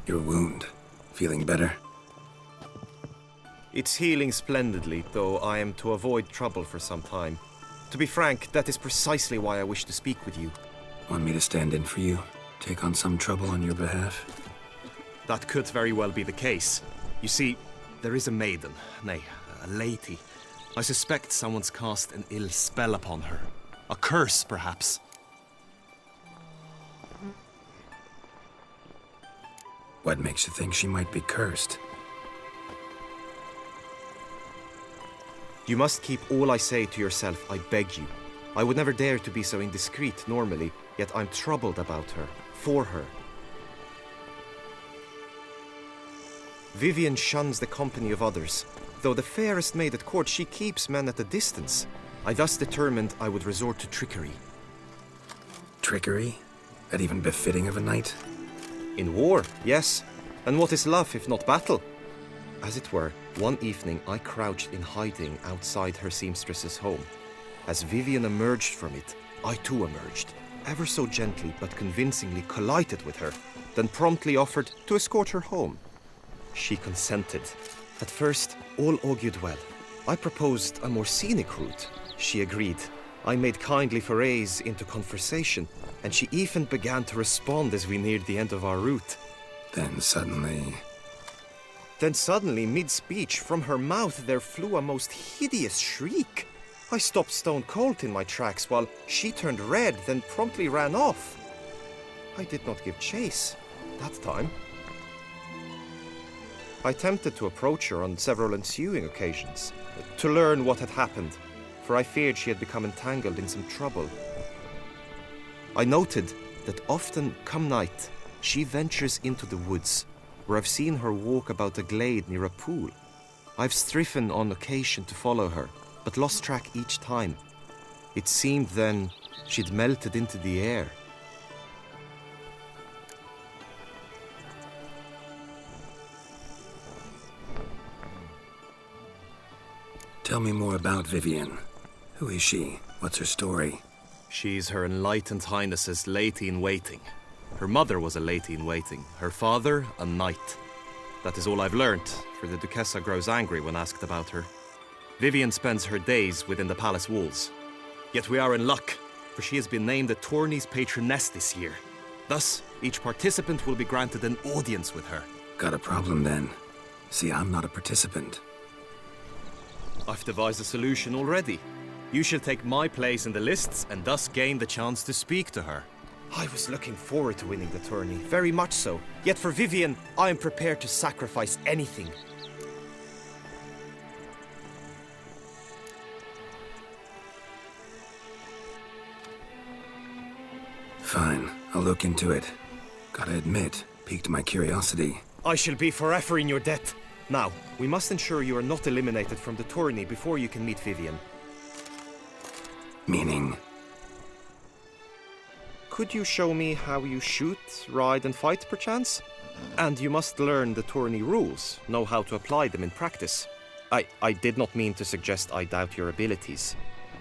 Your wound. Feeling better? It's healing splendidly, though I am to avoid trouble for some time. To be frank, that is precisely why I wish to speak with you. Want me to stand in for you? Take on some trouble on your behalf? That could very well be the case. You see, there is a maiden, nay, a lady. I suspect someone's cast an ill spell upon her. A curse, perhaps. What makes you think she might be cursed? You must keep all I say to yourself, I beg you. I would never dare to be so indiscreet normally, yet I'm troubled about her, for her. Vivienne shuns the company of others. Though the fairest maid at court, she keeps men at a distance. I thus determined I would resort to trickery. Trickery? That even befitting of a knight? In war, yes. And what is love if not battle? As it were, one evening I crouched in hiding outside her seamstress's home. As Vivienne emerged from it, I too emerged, ever so gently but convincingly collided with her, then promptly offered to escort her home. She consented. At first, all augured well. I proposed a more scenic route. She agreed. I made kindly forays into conversation, and she even began to respond as we neared the end of our route. Then suddenly, mid-speech, from her mouth there flew a most hideous shriek. I stopped stone cold in my tracks while she turned red, then promptly ran off. I did not give chase that time. I attempted to approach her on several ensuing occasions, to learn what had happened, for I feared she had become entangled in some trouble. I noted that often, come night, she ventures into the woods, where I've seen her walk about a glade near a pool. I've striven on occasion to follow her, but lost track each time. It seemed then she'd melted into the air. tell me more about Vivienne. Who is she? What's her story? She's Her Enlightened Highness's lady-in-waiting. Her mother was a lady-in-waiting, her father a knight. That is all I've learnt, for the Duchessa grows angry when asked about her. Vivienne spends her days within the palace walls. Yet we are in luck, for she has been named the tourney's patroness this year. Thus, each participant will be granted an audience with her. Got a problem then. See, I'm not a participant. I've devised a solution already. You shall take my place in the lists and thus gain the chance to speak to her. I was looking forward to winning the tourney, very much so. Yet for Vivienne, I am prepared to sacrifice anything. Fine, I'll look into it. Gotta admit, piqued my curiosity. I shall be forever in your debt. Now, we must ensure you are not eliminated from the tourney before you can meet Vivienne. Meaning? Could you show me how you shoot, ride and fight, perchance? And you must learn the tourney rules, know how to apply them in practice. I did not mean to suggest I doubt your abilities.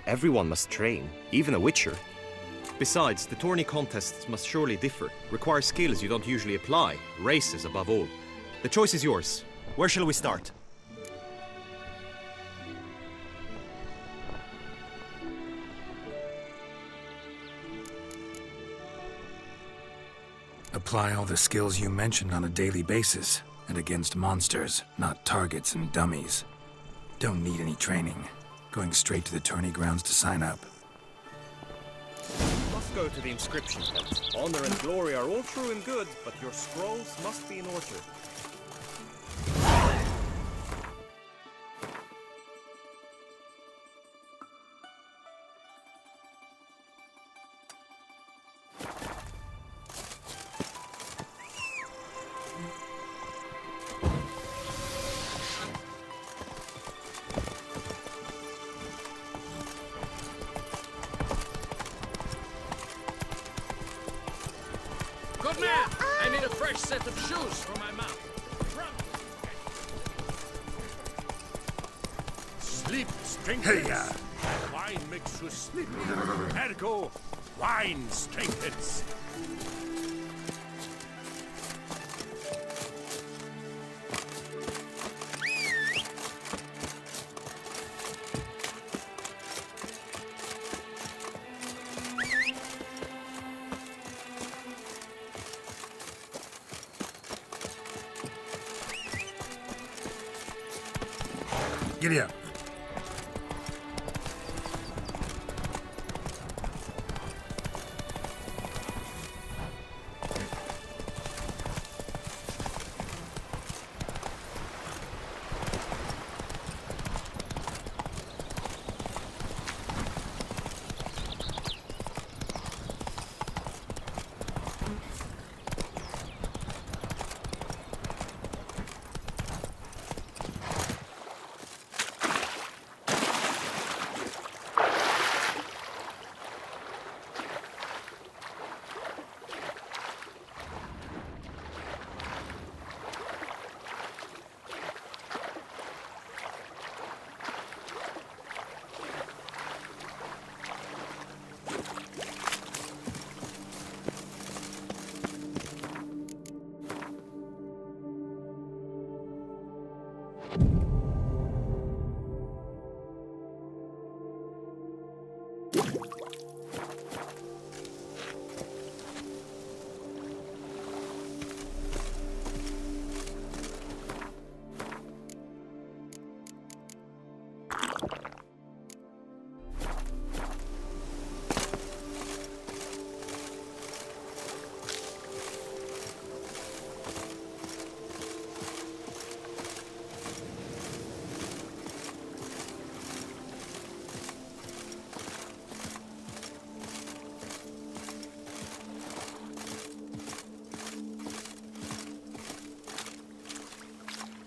Everyone must train, even a witcher. Besides, the tourney contests must surely differ, require skills you don't usually apply, races above all. The choice is yours. Where shall we start? Apply all the skills you mentioned on a daily basis, and against monsters, not targets and dummies. Don't need any training. Going straight to the tourney grounds to sign up. You must go to the inscription tent. Honor and glory are all true and good, but your scrolls must be in order. Good man! I need a fresh set of shoes for my mount. Sleep, strength. Hey-ya! Why wine makes you sleepy. Ergo, wine strengthens. Giddy up.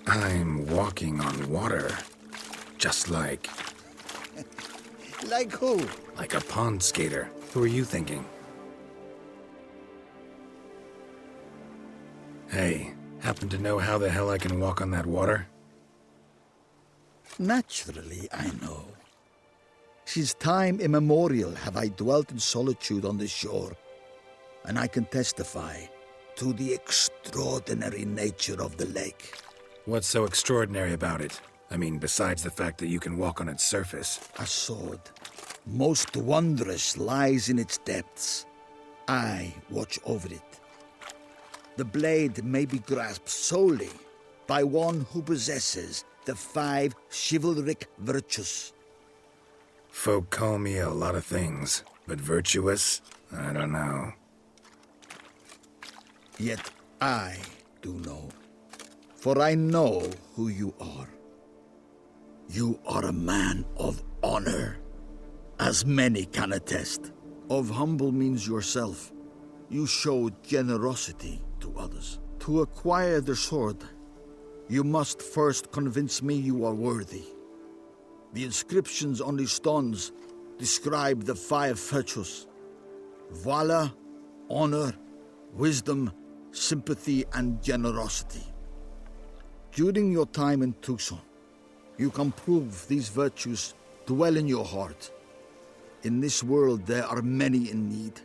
I'm walking on water. Just like... Like who? like a pond skater. Who are you thinking? Hey, happen to know how the hell I can walk on that water? Naturally, I know. Since time immemorial have I dwelt in solitude on this shore, and I can testify to the extraordinary nature of the lake. What's so extraordinary about it? I mean, besides the fact that you can walk on its surface. A sword, most wondrous, lies in its depths. I watch over it. The blade may be grasped solely by one who possesses the 5 chivalric virtues. Folk call me a lot of things, but virtuous? I don't know. Yet I do know. For I know who you are. You are a man of honor, as many can attest. Of humble means yourself. You showed generosity to others. To acquire the sword, you must first convince me you are worthy. The inscriptions on the stones describe the 5 virtues: valor, honor, wisdom, sympathy, and generosity. During your time in Tucson, you can prove these virtues dwell in your heart. In this world, there are many in need.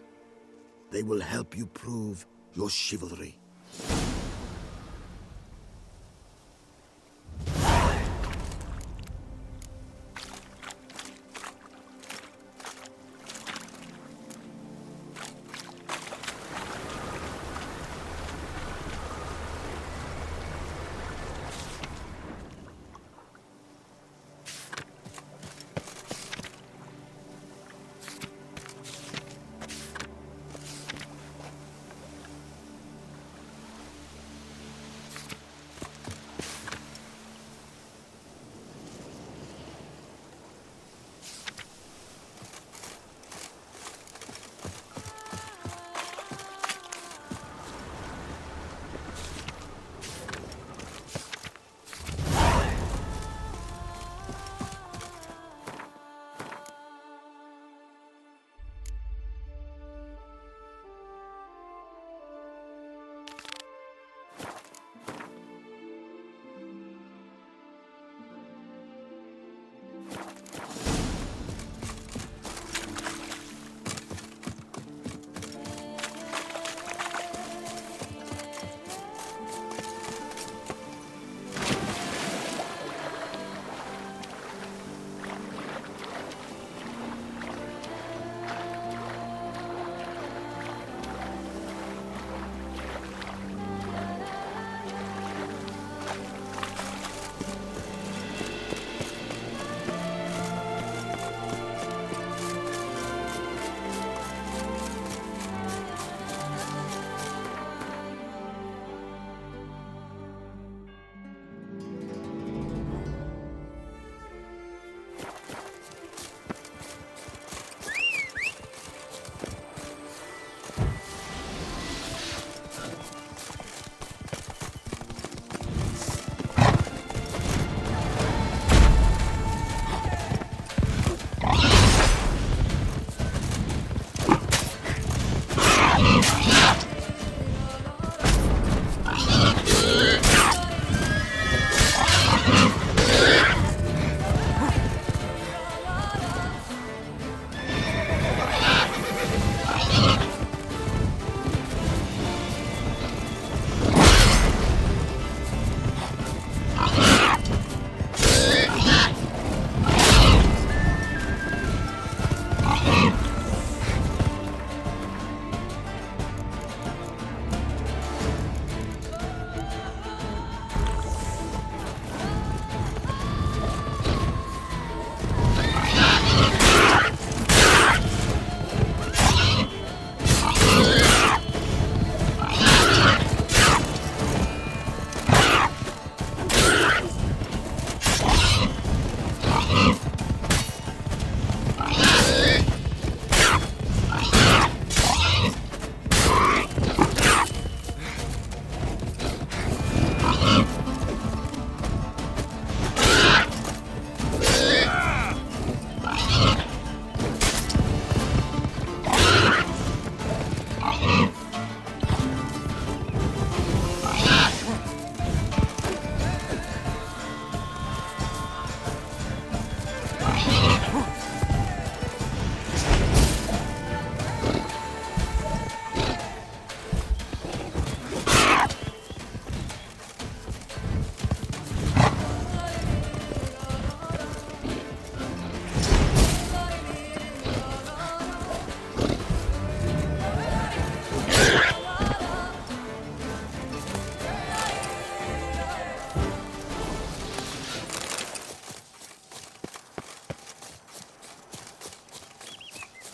They will help you prove your chivalry.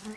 You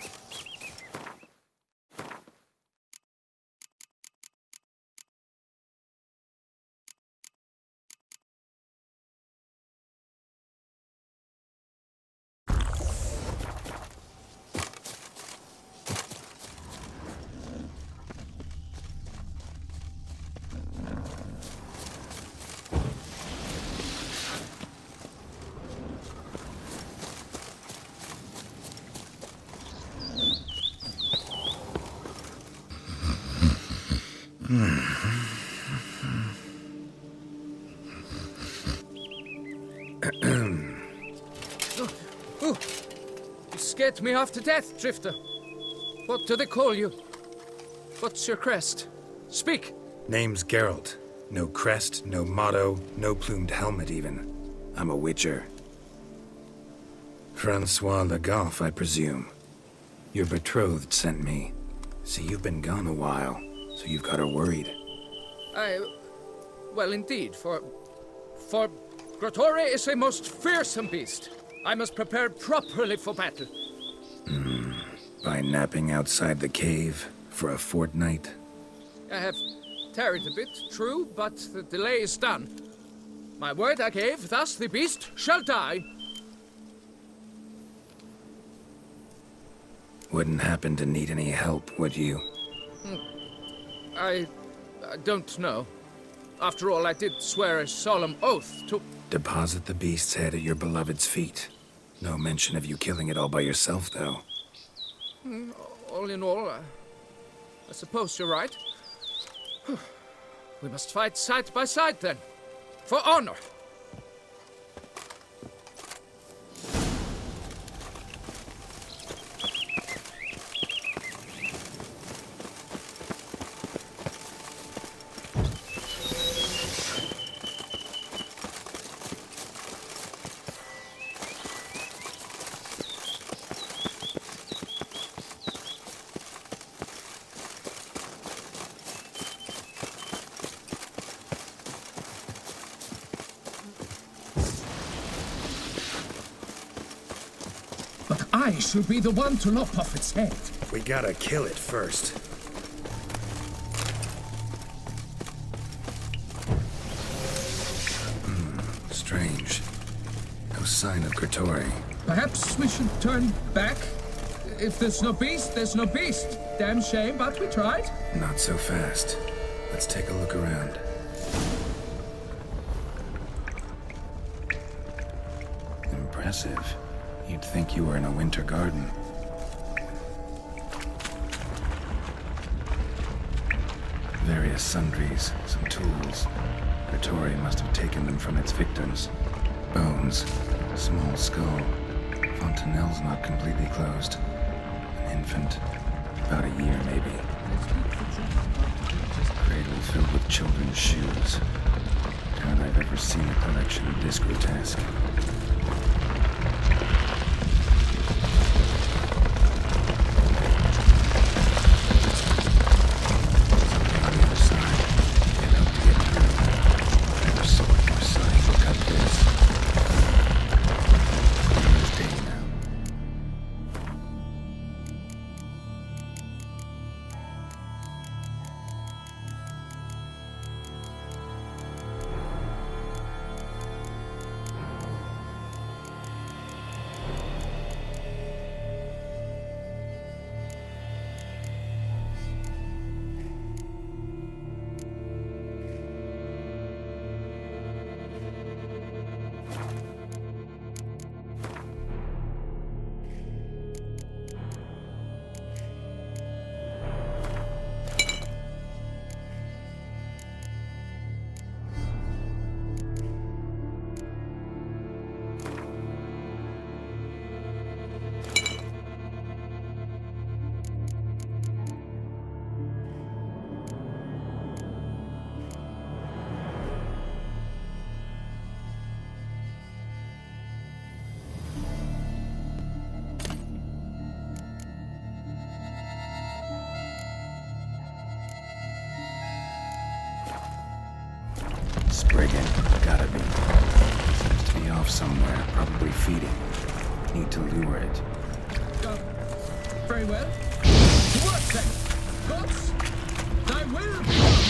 scared me half to death, Drifter. What do they call you? What's your crest? Speak! Name's Geralt. No crest, no motto, no plumed helmet even. I'm a witcher. Francois Le Goff, I presume. Your betrothed sent me. See, you've been gone a while, so you've got her worried. Well, indeed, for Grotore is a most fearsome beast. I must prepare properly for battle. By napping outside the cave for a fortnight? I have tarried a bit, true, but the delay is done. My word I gave, thus the beast shall die. Wouldn't happen to need any help, would you? I don't know. After all, I did swear a solemn oath to... Deposit the beast's head at your beloved's feet. No mention of you killing it all by yourself, though. All in all, I suppose you're right. We must fight side by side, then. For honor. But I should be the one to lop off its head. We gotta kill it first. Strange. No sign of Grotore. Perhaps we should turn back? If there's no beast, there's no beast. Damn shame, but we tried. Not so fast. Let's take a look around. Impressive. You'd think you were in a winter garden. Various sundries, some tools. Grotore must have taken them from its victims. Bones, small skull. Fontanelle's not completely closed. An infant, about a year maybe. Cradle filled with children's shoes. Doubt I've ever seen a collection this grotesque. Spriggan, gotta be. Seems to be off somewhere, probably feeding. Need to lure it. Very well. To work then. Gods, thy will be done.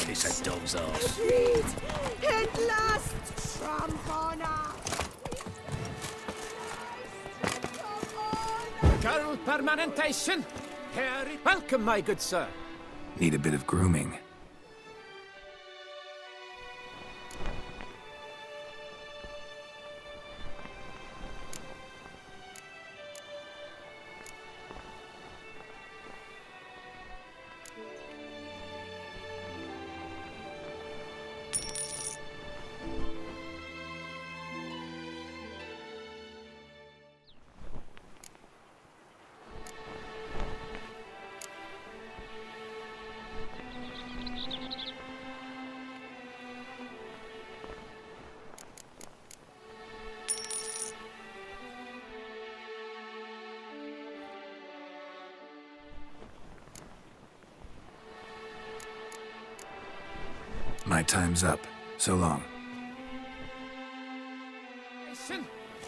It's a dog's ass. Read! At last, Trampona! Carol Permanentation! Harry, welcome, my good sir. Need a bit of grooming. My time's up. So long.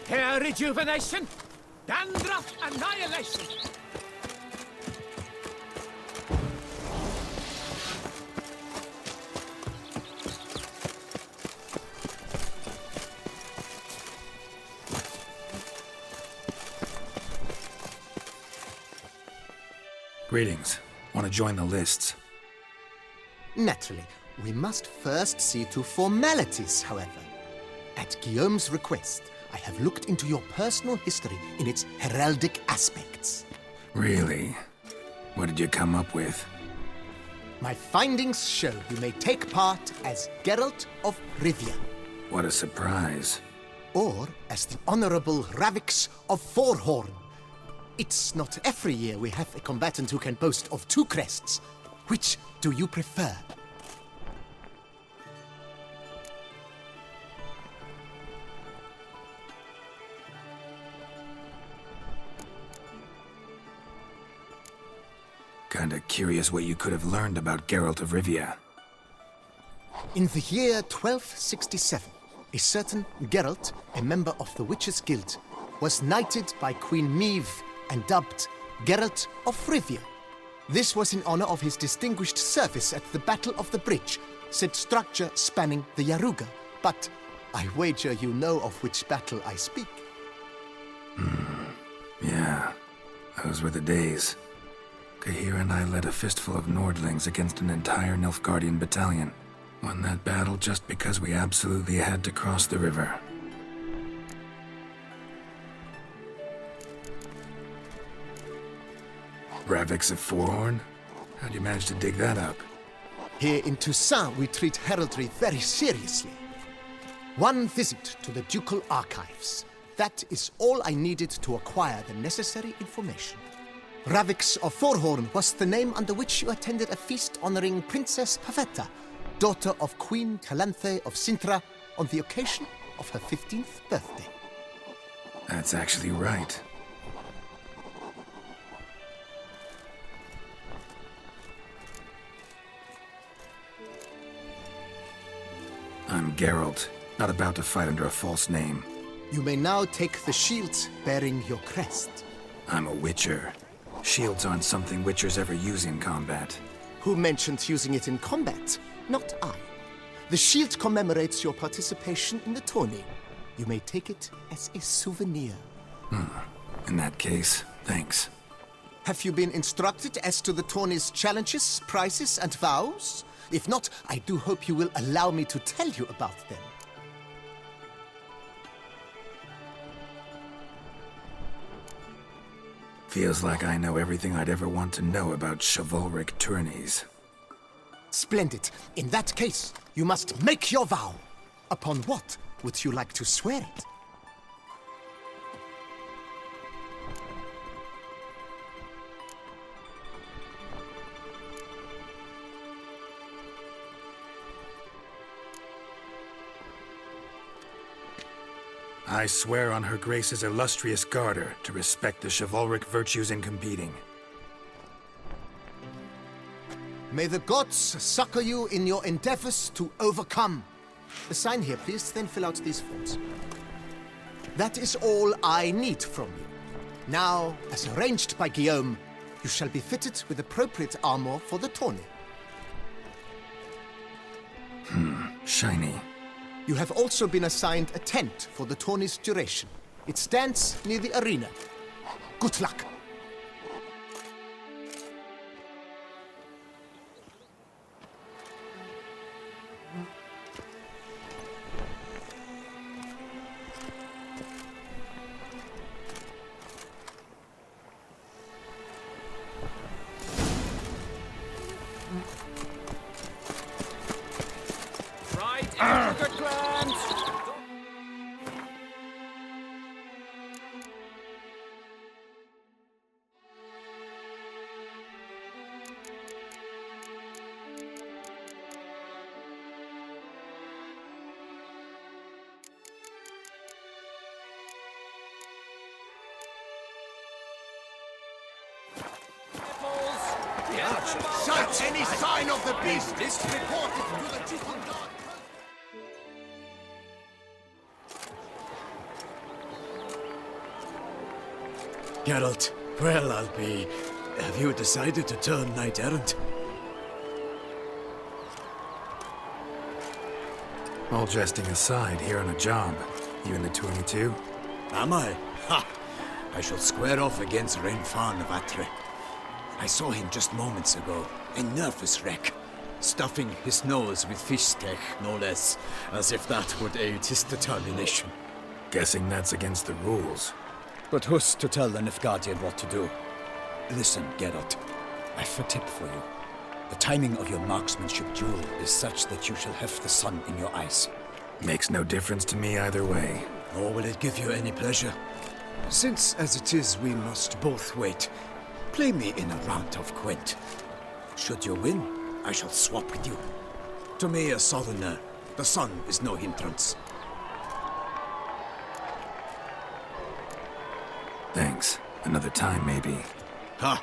Hair rejuvenation, dandruff annihilation. Greetings. Want to join the lists? Naturally, we must first see to formalities, however. At Guillaume's request, I have looked into your personal history in its heraldic aspects. Really? What did you come up with? My findings show you may take part as Geralt of Rivia, What a surprise. or as the Honorable Ravix of Forhorn. It's not every year we have a combatant who can boast of 2 crests. Which do you prefer? Kinda curious what you could have learned about Geralt of Rivia. In the year 1267, a certain Geralt, a member of the Witches' Guild, was knighted by Queen Meve and dubbed Geralt of Rivia. This was in honor of his distinguished service at the Battle of the Bridge, said structure spanning the Yaruga. But I wager you know of which battle I speak. Yeah, those were the days. Kahir and I led a fistful of Nordlings against an entire Nilfgaardian battalion. Won that battle just because we absolutely had to cross the river. Ravix of Forhorn? How'd you manage to dig that up? Here in Toussaint, we treat heraldry very seriously. One visit to the Ducal Archives. That is all I needed to acquire the necessary information. Ravix of Forhorn was the name under which you attended a feast honoring Princess Pavetta, daughter of Queen Calanthe of Sintra, on the occasion of her 15th birthday. That's actually right. I'm Geralt, not about to fight under a false name. You may now take the shield bearing your crest. I'm a Witcher. Shields aren't something Witchers ever use in combat. Who mentioned using it in combat? Not I. The shield commemorates your participation in the tourney. You may take it as a souvenir. In that case, thanks. Have you been instructed as to the tourney's challenges, prizes, and vows? If not, I do hope you will allow me to tell you about them. Feels like I know everything I'd ever want to know about chivalric tourneys. Splendid. In that case, you must make your vow. Upon what would you like to swear it? I swear on Her Grace's illustrious garter to respect the chivalric virtues in competing. May the gods succor you in your endeavors to overcome. Sign here, please, then fill out these forms. That is all I need from you. Now, as arranged by Guillaume, you shall be fitted with appropriate armor for the tourney. Shiny. You have also been assigned a tent for the tourney's duration. It stands near the arena. Good luck. Sight any sign of the beast! Report it to the Ducal Guard! Geralt, well, I'll be... Have you decided to turn knight-errant? All jesting aside, here on a job. You in the tourney too? Am I? Ha! I shall square off against Rainfan of Atre. I saw him just moments ago. A nervous wreck. Stuffing his nose with fish steak, no less. As if that would aid his determination. Guessing that's against the rules. But who's to tell the Nilfgaardian what to do? Listen, Geralt. I've a tip for you. The timing of your marksmanship duel is such that you shall have the sun in your eyes. Makes no difference to me either way. Nor will it give you any pleasure. Since, as it is, we must both wait, play me in a round of Gwent. Should you win, I shall swap with you. To me, a southerner, the sun is no hindrance. Thanks. Another time, maybe. Ha!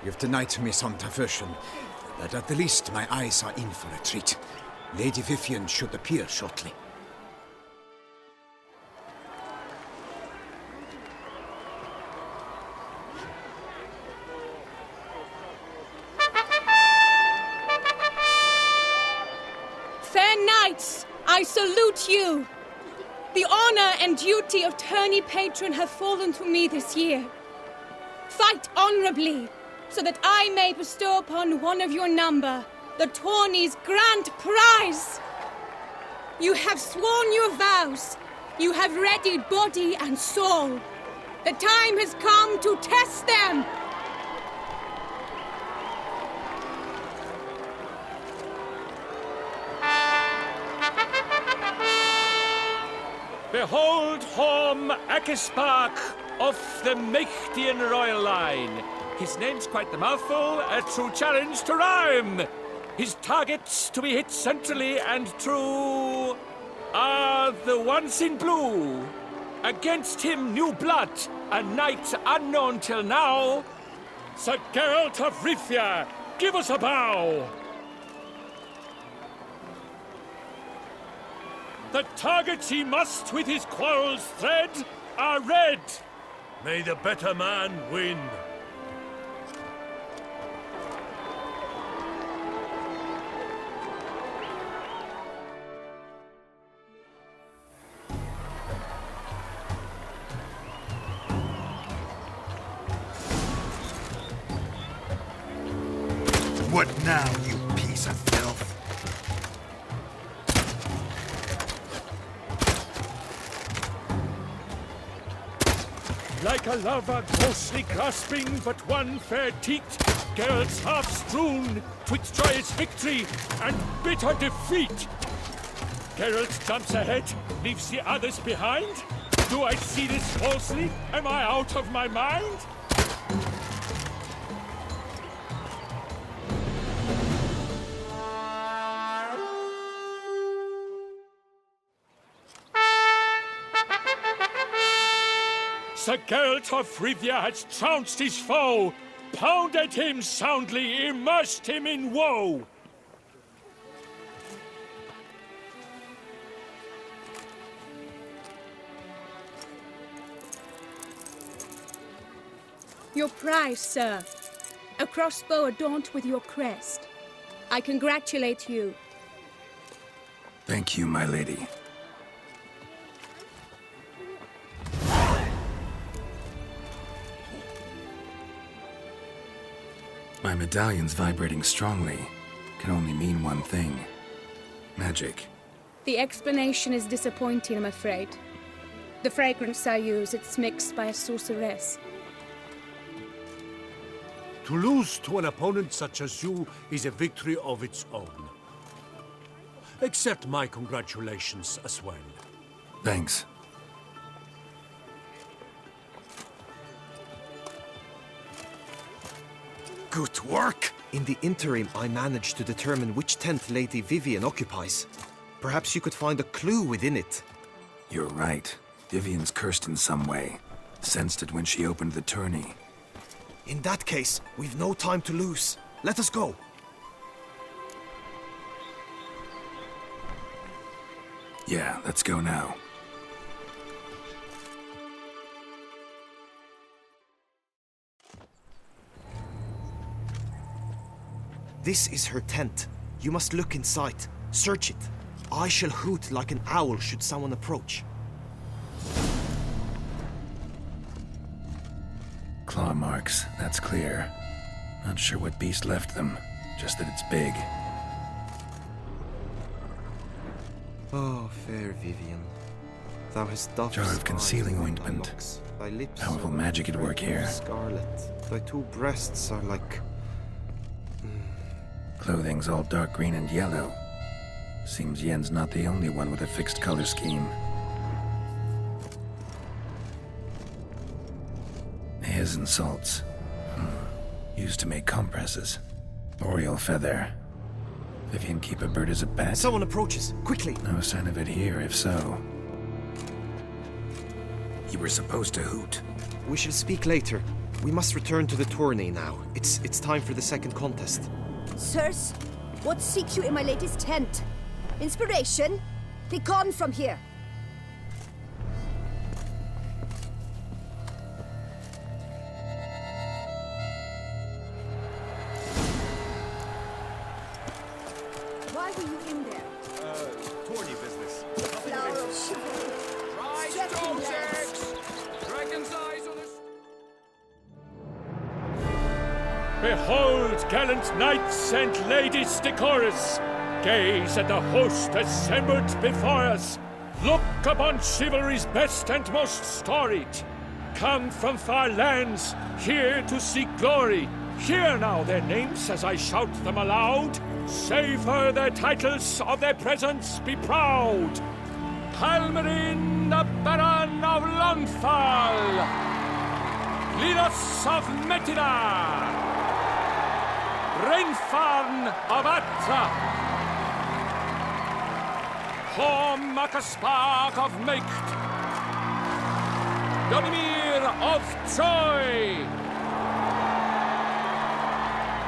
You've denied me some diversion, but at the least my eyes are in for a treat. Lady Vivian should appear shortly. Fair knights, I salute you! The honor and duty of tourney patron have fallen to me this year. Fight honorably, so that I may bestow upon one of your number the tourney's grand prize. You have sworn your vows. You have readied body and soul. The time has come to test them. Behold Horm Akespark of the Mechtian royal line. His name's quite the mouthful, a true challenge to rhyme. His targets to be hit centrally and true are the ones in blue. Against him new blood, a knight unknown till now. Sir Geralt of Rivia, give us a bow. The targets he must with his quarrels thread are red. May the better man win. What now, you piece of filth? Like a lover ghostly grasping but one fair teat, Geralt's half strewn twixt joyous victory and bitter defeat. Geralt jumps ahead, leaves the others behind. Do I see this falsely? Am I out of my mind? Sir Geralt of Rivia has trounced his foe, pounded him soundly, immersed him in woe. Your prize, sir. A crossbow adorned with your crest. I congratulate you. Thank you, my lady. My medallion's vibrating strongly. Can only mean one thing. Magic. The explanation is disappointing, I'm afraid. The fragrance I use, it's mixed by a sorceress. To lose to an opponent such as you is a victory of its own. Accept my congratulations as well. Thanks. Good work! In the interim, I managed to determine which tent Lady Vivian occupies. Perhaps you could find a clue within it. You're right. Vivian's cursed in some way. Sensed it when she opened the tourney. In that case, we've no time to lose. Let us go. Yeah, let's go now. This is her tent. You must look inside. Search it. I shall hoot like an owl should someone approach. Claw marks, that's clear. Not sure what beast left them, just that it's big. Oh, fair Vivian. Thou hast dove's Jar of concealing eyes in ointment. thy locks, thy lips Powerful are magic at like work red here. Scarlet. Thy two breasts are like... Clothing's all dark green and yellow. Seems Yen's not the only one with a fixed color scheme. His and salts. Used to make compresses. Boreal feather. Vivian keep a bird as a pet? Someone approaches! Quickly! No sign of it here, if so. You were supposed to hoot. We shall speak later. We must return to the tourney now. It's time for the second contest. Sirs, what seek you in my latest tent? Inspiration? Be gone from here. Why were you in there? Tourney business. Flower of chivalry. Stretching legs. Dragon's eyes on us. Behold, gallant knights and ladies decorous! Gaze at the host assembled before us! Look upon chivalry's best and most storied! Come from far lands, here to seek glory! Hear now their names as I shout them aloud! Savor their titles, of their presence be proud! Halmarin, the Baron of Lonthal! Linos of Metida! Rainfarn of Atra! Horm Akaspark of Meikt! Donimir of Troy!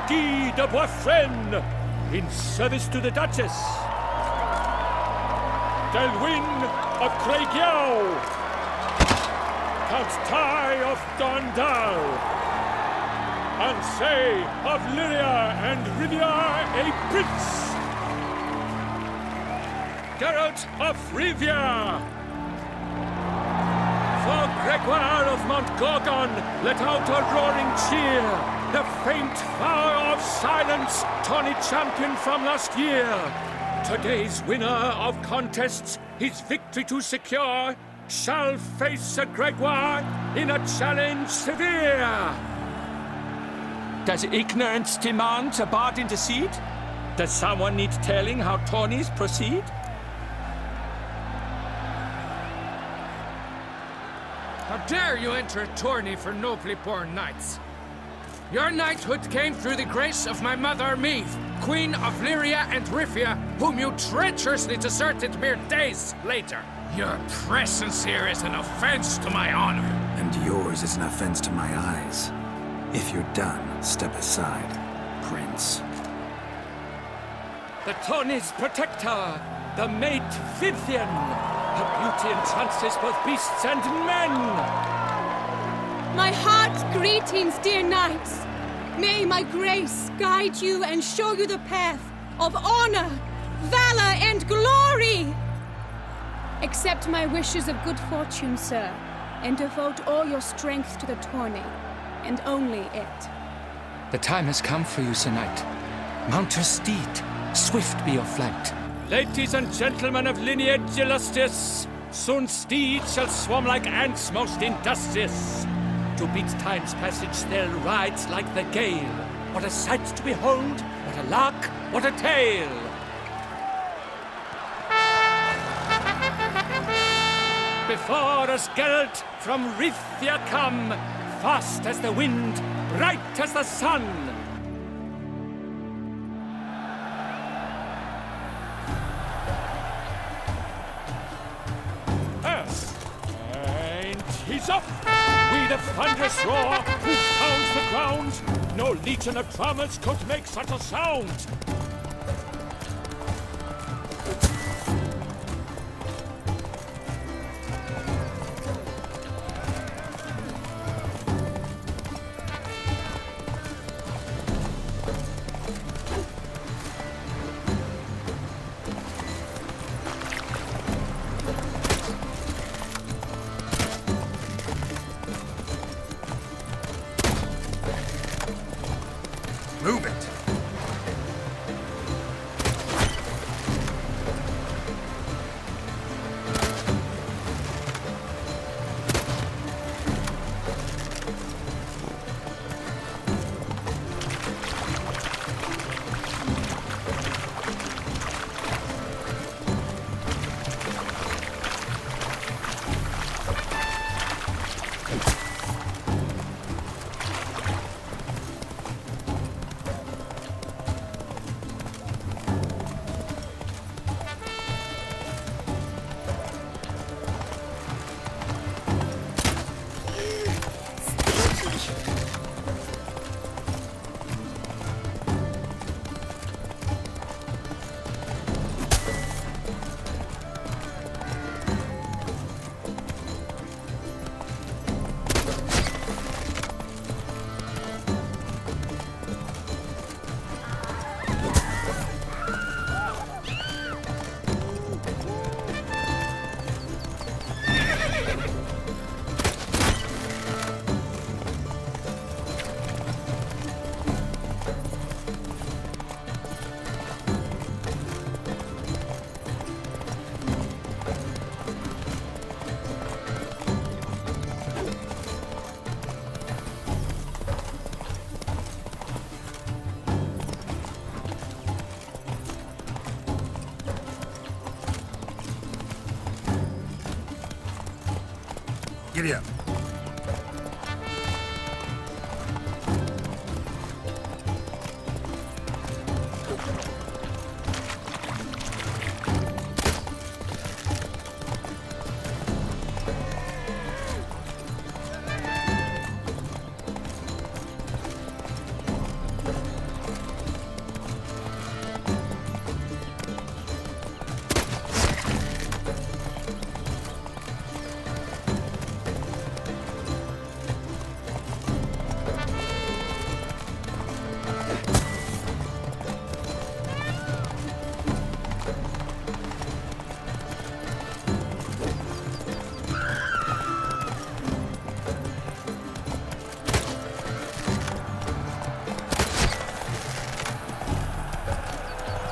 Guy de Boisfren, in service to the Duchess! Delwyn of Craigiau! Count Tai of Gondal! Ansay of Lyria and Rivia a prince! Geralt of Rivia! For Gregoire of Montgorgon, let out a roaring cheer! The faint vow of silence, tourney champion from last year! Today's winner of contests, his victory to secure, shall face Sir Gregoire in a challenge severe! Does ignorance demand a bard intercede? Does someone need telling how tourneys proceed? How dare you enter a tourney for nobly born knights? Your knighthood came through the grace of my mother Meve, Queen of Lyria and Rifia, whom you treacherously deserted mere days later. Your presence here is an offense to my honor. And yours is an offense to my eyes. If you're done, step aside, Prince. The tourney's protector, the maid Vivian. Her beauty entrances both beasts and men. My heart's greetings, dear knights. May my grace guide you and show you the path of honor, valor, and glory. Accept my wishes of good fortune, sir, and devote all your strength to the tourney, and only it. The time has come for you, Sir Knight. Mount your steed. Swift be your flight. Ladies and gentlemen of lineage illustrious, soon steeds shall swarm like ants most industrious. To beat time's passage, they'll ride like the gale. What a sight to behold! What a lark! What a tale! Before us Geralt from Rithia come, fast as the wind, bright as the sun. And he's up! We the thunderous roar, who pounds the ground. No legion of drummers could make such a sound. Move it! Giddy up.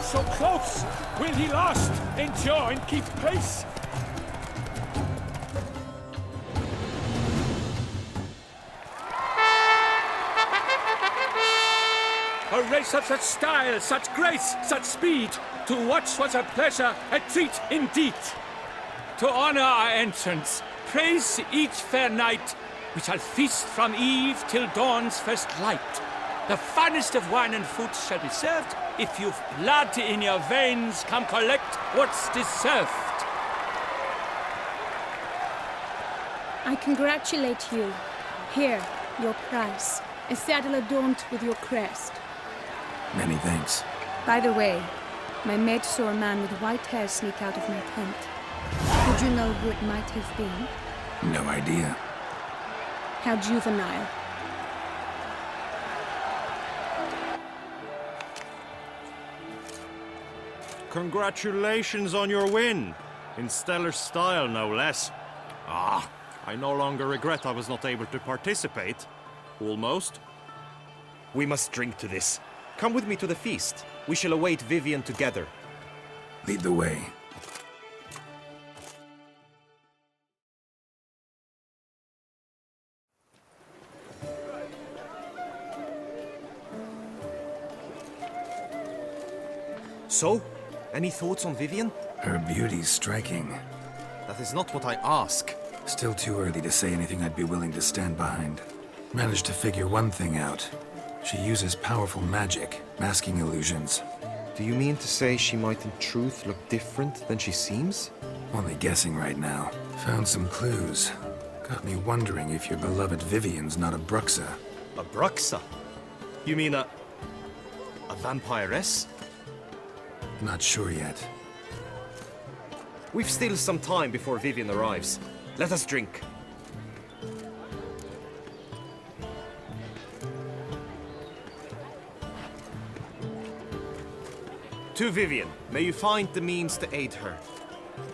So close! Will he last? Endure and keep pace? A race of such style, such grace, such speed. To watch was a pleasure, a treat indeed. To honor our entrance, praise each fair knight. We shall feast from eve till dawn's first light. The finest of wine and food shall be served. If you've blood in your veins, come collect what's deserved. I congratulate you. Here, your prize. A saddle adorned with your crest. Many thanks. By the way, my maid saw a man with white hair sneak out of my tent. Would you know who it might have been? No idea. How juvenile. Congratulations on your win. In stellar style, no less. Ah, I no longer regret I was not able to participate. Almost. We must drink to this. Come with me to the feast. We shall await Vivian together. Lead the way. So, any thoughts on Vivian? Her beauty's striking. That is not what I ask. Still too early to say anything I'd be willing to stand behind. Managed to figure one thing out. She uses powerful magic, masking illusions. Do you mean to say she might in truth look different than she seems? Only guessing right now. Found some clues. Got me wondering if your beloved Vivian's not a Bruxa. A Bruxa? You mean a vampiress? Not sure yet. We've still some time before Vivian arrives. Let us drink. To Vivian, may you find the means to aid her.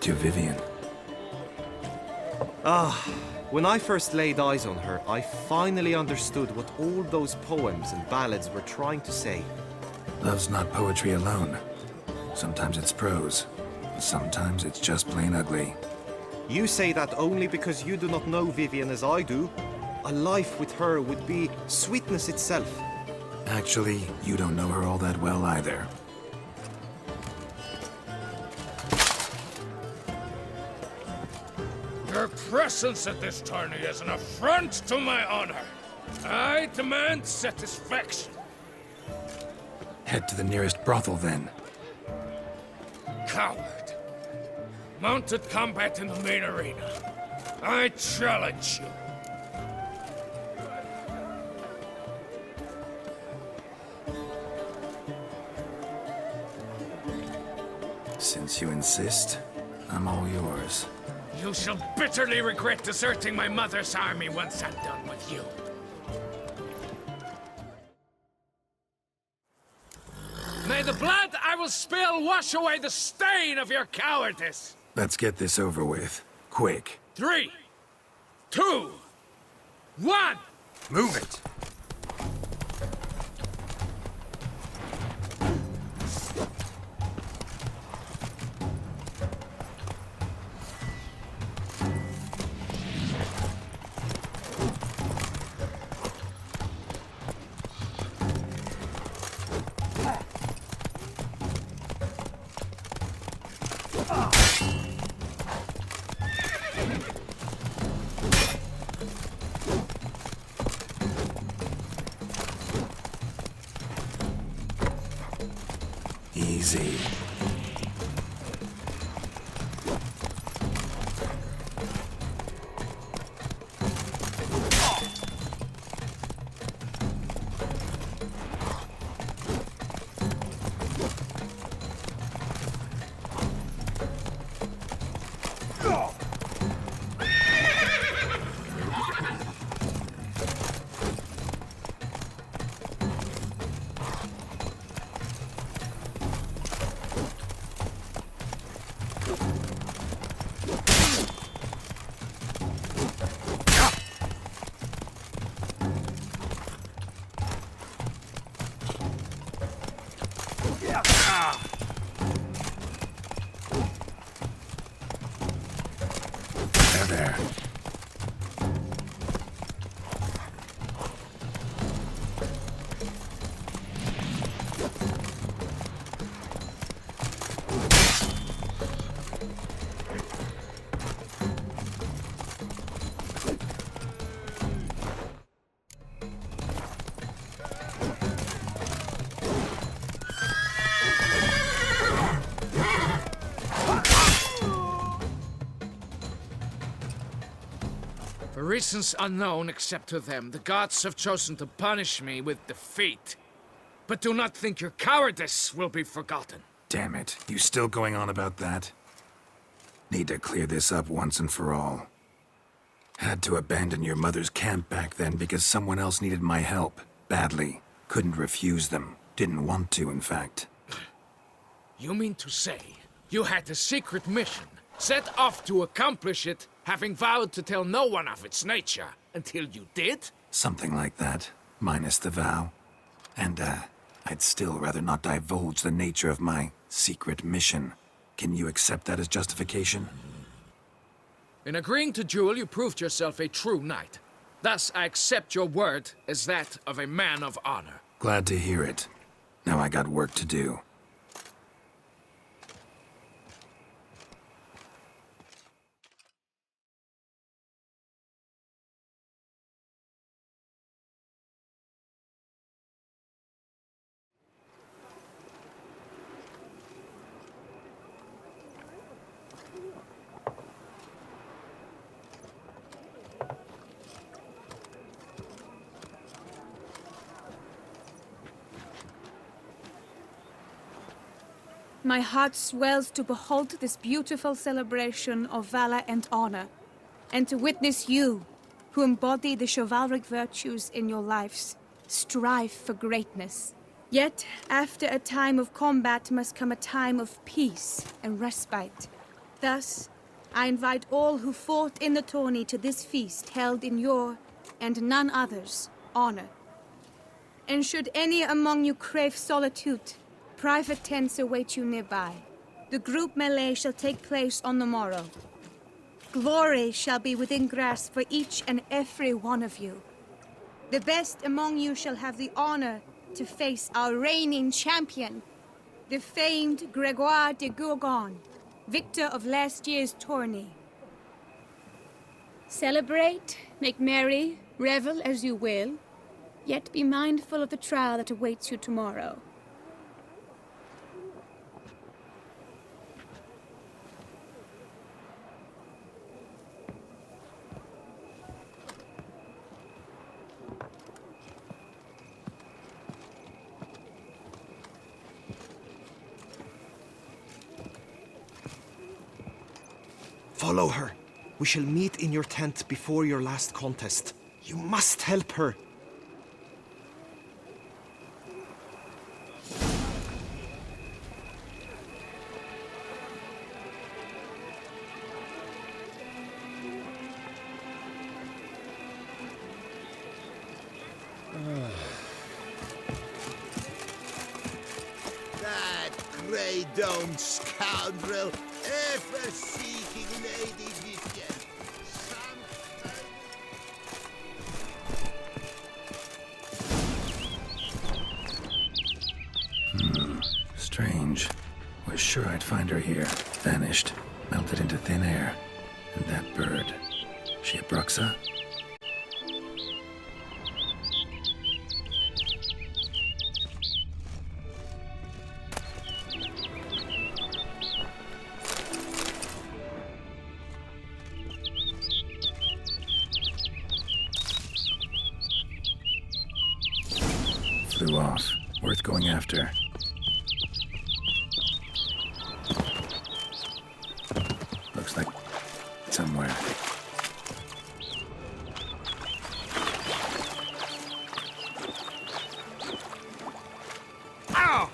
To Vivian. Ah, When I first laid eyes on her, I finally understood what all those poems and ballads were trying to say. Love's not poetry alone. Sometimes it's prose. Sometimes it's just plain ugly. You say that only because you do not know Vivienne as I do. A life with her would be sweetness itself. Actually, you don't know her all that well either. Your presence at this tourney is an affront to my honor. I demand satisfaction. Head to the nearest brothel, then. Coward. Mounted combat in the main arena. I challenge you. Since you insist, I'm all yours. You shall bitterly regret deserting my mother's army once I'm done with you. May the blood I will spill wash away the stain of your cowardice! Let's get this over with. Quick. 3, 2, 1! Move it! Easy. There. For reasons unknown except to them, the gods have chosen to punish me with defeat. But do not think your cowardice will be forgotten. Damn it. You still going on about that? Need to clear this up once and for all. Had to abandon your mother's camp back then because someone else needed my help. Badly. Couldn't refuse them. Didn't want to, in fact. You mean to say you had a secret mission, set off to accomplish it, having vowed to tell no one of its nature, until you did? Something like that, minus the vow. And, I'd still rather not divulge the nature of my secret mission. Can you accept that as justification? In agreeing to duel, you proved yourself a true knight. Thus, I accept your word as that of a man of honor. Glad to hear it. Now I got work to do. My heart swells to behold this beautiful celebration of valor and honor, and to witness you, who embody the chivalric virtues in your lives, strive for greatness. Yet, after a time of combat must come a time of peace and respite. Thus, I invite all who fought in the tourney to this feast held in your, and none other's, honor. And should any among you crave solitude, private tents await you nearby. The group melee shall take place on the morrow. Glory shall be within grasp for each and every one of you. The best among you shall have the honor to face our reigning champion, the famed Gregoire de Gourgon, victor of last year's tourney. Celebrate, make merry, revel as you will, yet be mindful of the trial that awaits you tomorrow. Follow her. We shall meet in your tent before your last contest. You must help her. That grey domed scoundrel, ever seeking Lady Vivian. Strange. Was sure I'd find her here. Vanished. Melted into thin air. And that bird. She a Bruxa? Flew off. Worth going after. Looks like somewhere. Ow!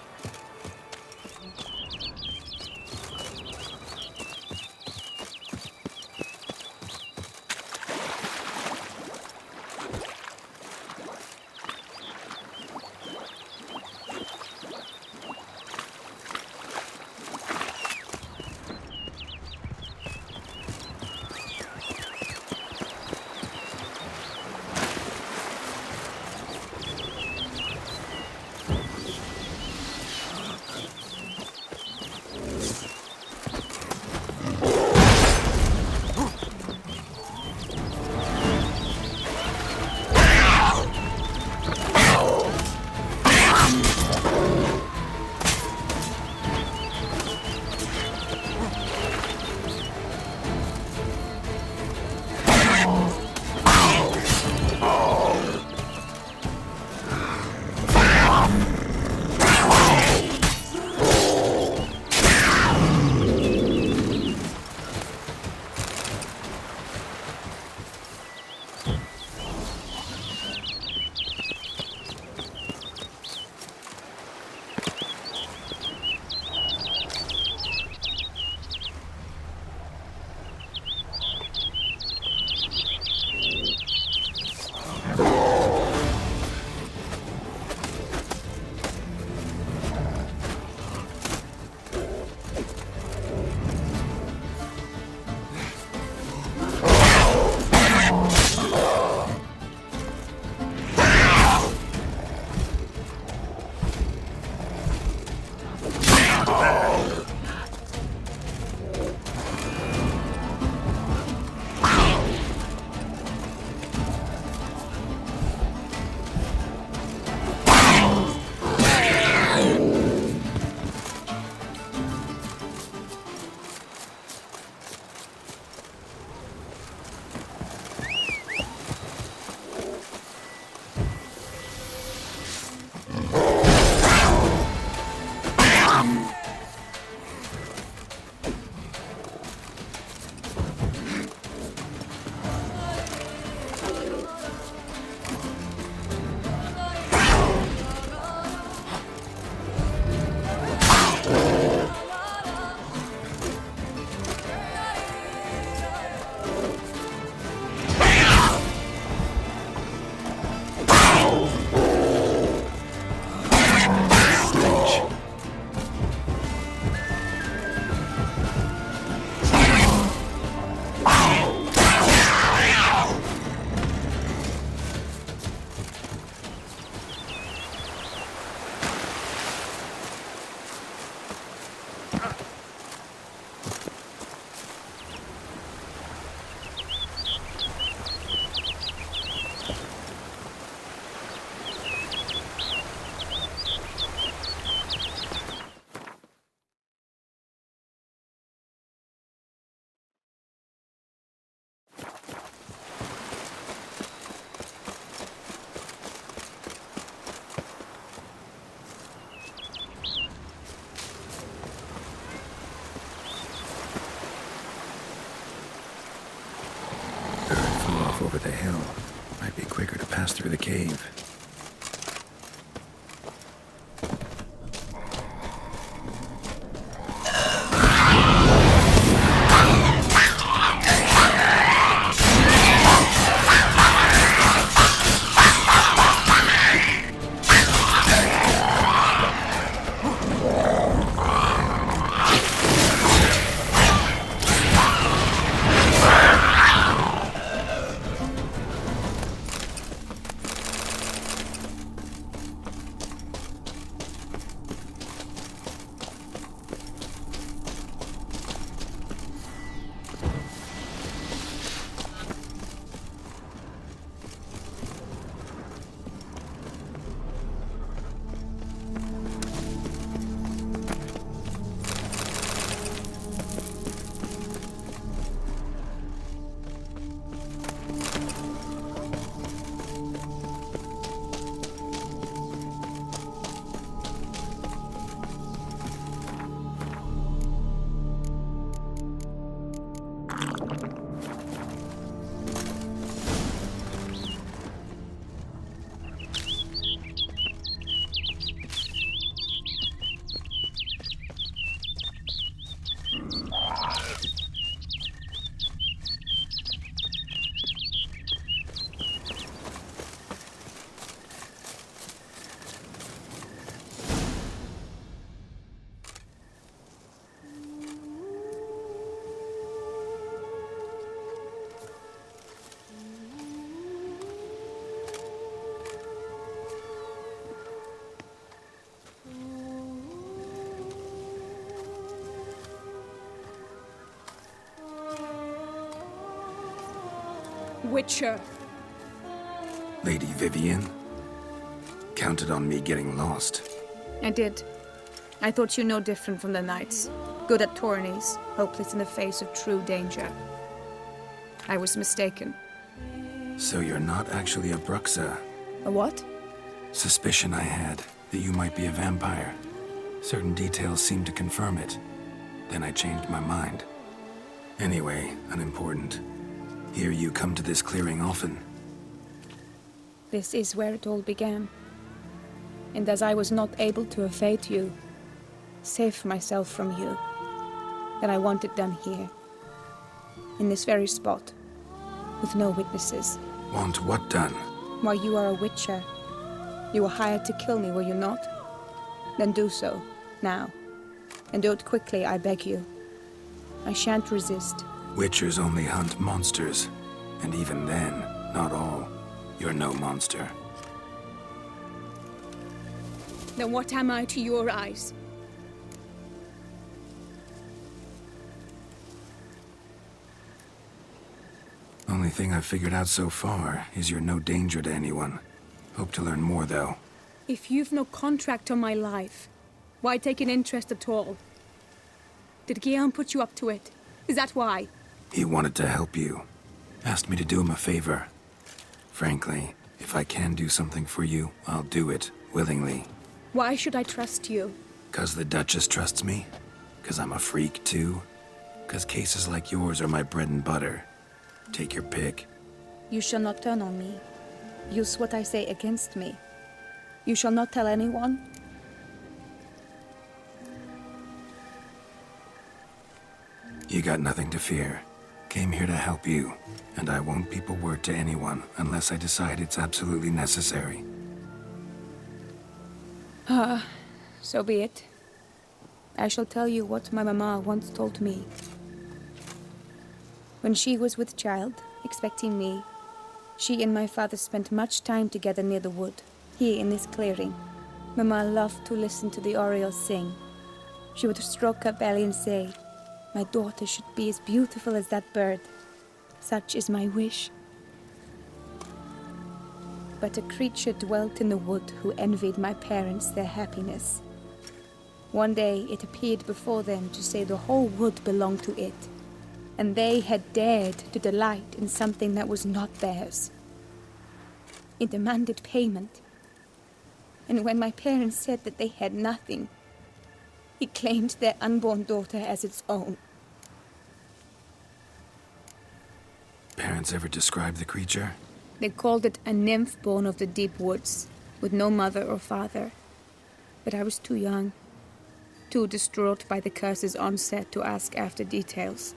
pass through the cave. Witcher. Lady Vivienne? Counted on me getting lost. I did. I thought you no different from the knights. Good at tourneys, hopeless in the face of true danger. I was mistaken. So you're not actually a Bruxa? A what? Suspicion I had, that you might be a vampire. Certain details seemed to confirm it. Then I changed my mind. Anyway, unimportant. Here you come to this clearing often. This is where it all began. And as I was not able to evade you, save myself from you, then I want it done here. In this very spot. With no witnesses. Want what done? Why, you are a witcher. You were hired to kill me, were you not? Then do so, now. And do it quickly, I beg you. I shan't resist. Witchers only hunt monsters. And even then, not all. You're no monster. Then what am I to your eyes? Only thing I've figured out so far is you're no danger to anyone. Hope to learn more, though. If you've no contract on my life, why take an interest at all? Did Guillaume put you up to it? Is that why? He wanted to help you. Asked me to do him a favor. Frankly, if I can do something for you, I'll do it, willingly. Why should I trust you? 'Cause the Duchess trusts me? 'Cause I'm a freak, too? 'Cause cases like yours are my bread and butter? Take your pick. You shall not turn on me. Use what I say against me. You shall not tell anyone? You got nothing to fear. Came here to help you, and I won't peep a word to anyone unless I decide it's absolutely necessary. So be it. I shall tell you what my mama once told me. When she was with child, expecting me, she and my father spent much time together near the wood, here in this clearing. Mama loved to listen to the orioles sing. She would stroke her belly and say, "My daughter should be as beautiful as that bird. Such is my wish." But a creature dwelt in the wood who envied my parents their happiness. One day it appeared before them to say the whole wood belonged to it, and they had dared to delight in something that was not theirs. It demanded payment, and when my parents said that they had nothing, it claimed their unborn daughter as its own. Parents ever describe the creature? They called it a nymph born of the deep woods, with no mother or father. But I was too young, too distraught by the curse's onset to ask after details.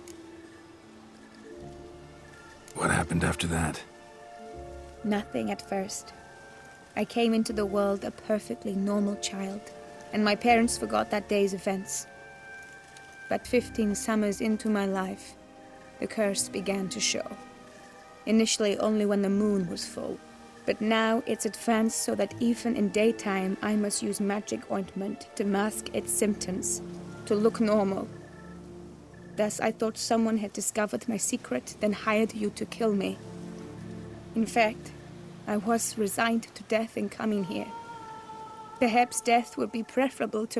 What happened after that? Nothing at first. I came into the world a perfectly normal child, and my parents forgot that day's events. But 15 summers into my life, the curse began to show. Initially only when the moon was full, but now it's advanced so that even in daytime I must use magic ointment to mask its symptoms, to look normal. Thus I thought someone had discovered my secret, then hired you to kill me. In fact, I was resigned to death in coming here. Perhaps death would be preferable to